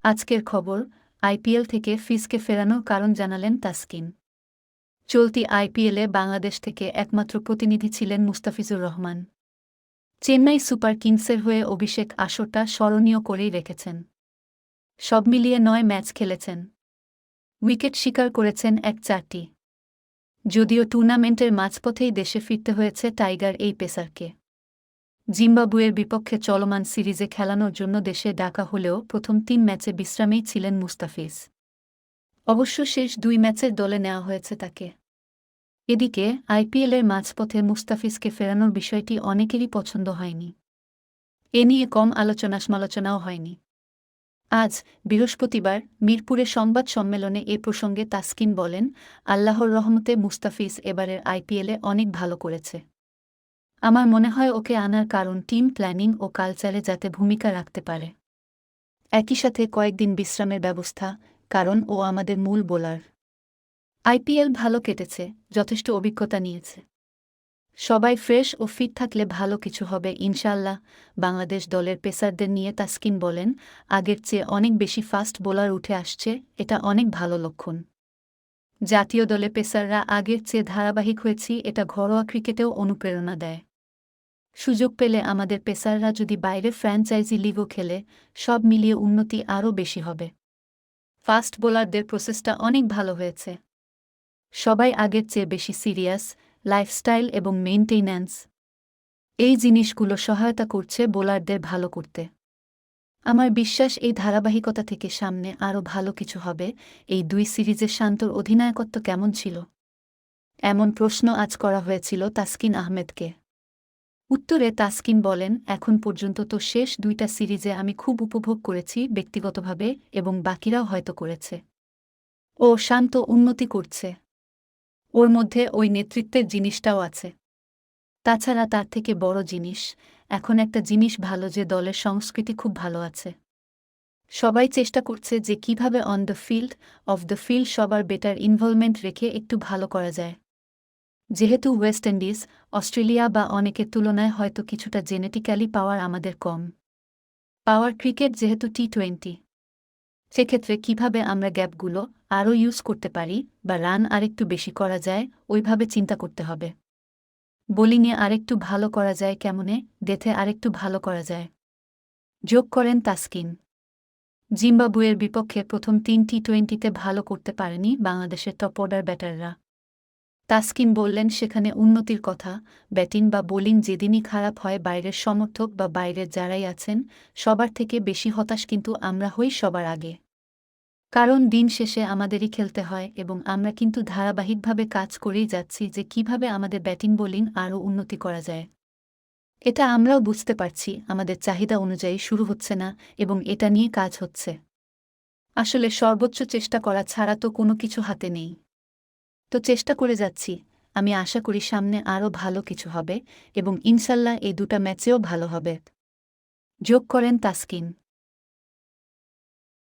আজকের খবর, আইপিএল থেকে ফিজকে ফেরানোর কারণ জানালেন তাসকিন। চলতি আইপিএলে বাংলাদেশ থেকে একমাত্র প্রতিনিধি ছিলেন মুস্তাফিজুর রহমান। চেন্নাই সুপার কিংসের হয়ে অভিষেক আসরটা স্মরণীয় করেই রেখেছেন। সব মিলিয়ে ৯ ম্যাচ খেলেছেন। উইকেট শিকার করেছেন ১-৪টি। যদিও টুর্নামেন্টের মাঝপথেই দেশে ফিরতে হয়েছে টাইগার এই পেসারকে। জিম্বাবুয়ের বিপক্ষে চলমান সিরিজে খেলানোর জন্য দেশে ডাকা হলেও প্রথম ৩ ম্যাচে বিশ্রামেই ছিলেন মুস্তাফিজ। অবশ্য শেষ ২ ম্যাচের দলে নেওয়া হয়েছে তাকে। এদিকে আইপিএলের মাঝপথে মুস্তাফিজকে ফেরানোর বিষয়টি অনেকেরই পছন্দ হয়নি। এ নিয়ে কম আলোচনা-সমালোচনাও হয়নি। আজ বৃহস্পতিবার মিরপুরে সংবাদ সম্মেলনে এ প্রসঙ্গে তাসকিন বলেন, আল্লাহর রহমতে মুস্তাফিজ এবারের আইপিএলে অনেক ভালো করেছে। আমার মনে হয় ওকে আনার কারণ টিম প্ল্যানিং ও কালচারে যাতে ভূমিকা রাখতে পারে। একই সাথে কয়েকদিন বিশ্রামের ব্যবস্থা, কারণ ও আমাদের মূল বোলার। আইপিএল ভালো কেটেছে, যথেষ্ট অভিজ্ঞতা নিয়েছে। সবাই ফ্রেশ ও ফিট থাকলে ভালো কিছু হবে ইনশাআল্লাহ। বাংলাদেশ দলের পেসারদের নিয়ে তাসকিন বলেন, আগের চেয়ে অনেক বেশি ফাস্ট বোলার উঠে আসছে, এটা অনেক ভালো লক্ষণ। জাতীয় দলে পেসাররা আগের চেয়ে ধারাবাহিক হয়েছি, এটা ঘরোয়া ক্রিকেটেও অনুপ্রেরণা দেয়। সুযোগ পেলে আমাদের পেসাররা যদি বাইরে ফ্র্যাঞ্চাইজি লিগও খেলে, সব মিলিয়ে উন্নতি আরও বেশি হবে। ফাস্ট বোলারদের প্রসেসটা অনেক ভালো হয়েছে। সবাই আগের চেয়ে বেশি সিরিয়াস, লাইফস্টাইল এবং মেইনটেইন্যান্স, এই জিনিসগুলো সহায়তা করছে বোলারদের ভালো করতে। আমার বিশ্বাস এই ধারাবাহিকতা থেকে সামনে আরও ভালো কিছু হবে। এই ২ সিরিজে শান্তর অধিনায়কত্ব কেমন ছিল? এমন প্রশ্ন আজ করা হয়েছিল তাসকিন আহমেদকে। উত্তরে তাসকিন বলেন, এখন পর্যন্ত তো শেষ ২টা সিরিজে আমি খুব উপভোগ করেছি ব্যক্তিগতভাবে, এবং বাকিরাও হয়তো করেছে। ও শান্ত উন্নতি করছে। ওর মধ্যে ওই নেতৃত্বের জিনিসটাও আছে। তাছাড়া তার থেকে বড় জিনিস, এখন একটা জিনিস ভালো যে দলের সংস্কৃতি খুব ভালো আছে। সবাই চেষ্টা করছে যে কিভাবে on the field, of the field সবার বেটার ইনভলভমেন্ট রেখে একটু ভালো করা যায়। যেহেতু ওয়েস্ট ইন্ডিজ, অস্ট্রেলিয়া বা অনেকের তুলনায় হয়তো কিছুটা জেনেটিক্যালি পাওয়ার আমাদের কম। পাওয়ার ক্রিকেট যেহেতু টি-20, সেক্ষেত্রে কিভাবে আমরা গ্যাপগুলো আরও ইউজ করতে পারি বা রান আরেকটু বেশি করা যায়, ওইভাবে চিন্তা করতে হবে। বোলিংয়ে আরেকটু ভালো করা যায় কেমনে, ডেথে আরেকটু ভালো করা যায়, যোগ করেন তাসকিন। জিম্বাবুয়ের বিপক্ষে প্রথম ৩ টি-20তে ভালো করতে পারেনি বাংলাদেশের টপ অর্ডার ব্যাটাররা। তাসকিন বললেন, সেখানে উন্নতির কথা। ব্যাটিং বা বোলিং যেদিনই খারাপ হয়, বাইরের সমর্থক বা বাইরের যারাই আছেন, সবার থেকে বেশি হতাশ কিন্তু আমরা হই সবার আগে। কারণ দিন শেষে আমাদেরই খেলতে হয়, এবং আমরা কিন্তু ধারাবাহিকভাবে কাজ করেই যাচ্ছি যে কিভাবে আমাদের ব্যাটিং বোলিং আরও উন্নতি করা যায়। এটা আমরাও বুঝতে পারছি, আমাদের চাহিদা অনুযায়ী শুরু হচ্ছে না, এবং এটা নিয়ে কাজ হচ্ছে। আসলে সর্বোচ্চ চেষ্টা করা ছাড়া তো কোনো কিছু হাতে নেই। তো চেষ্টা করে যাচ্ছি। আমি আশা করি সামনে আরও ভালো কিছু হবে, এবং ইনশাল্লাহ এই ২টা ম্যাচেও ভালো হবে, যোগ করেন তাসকিন।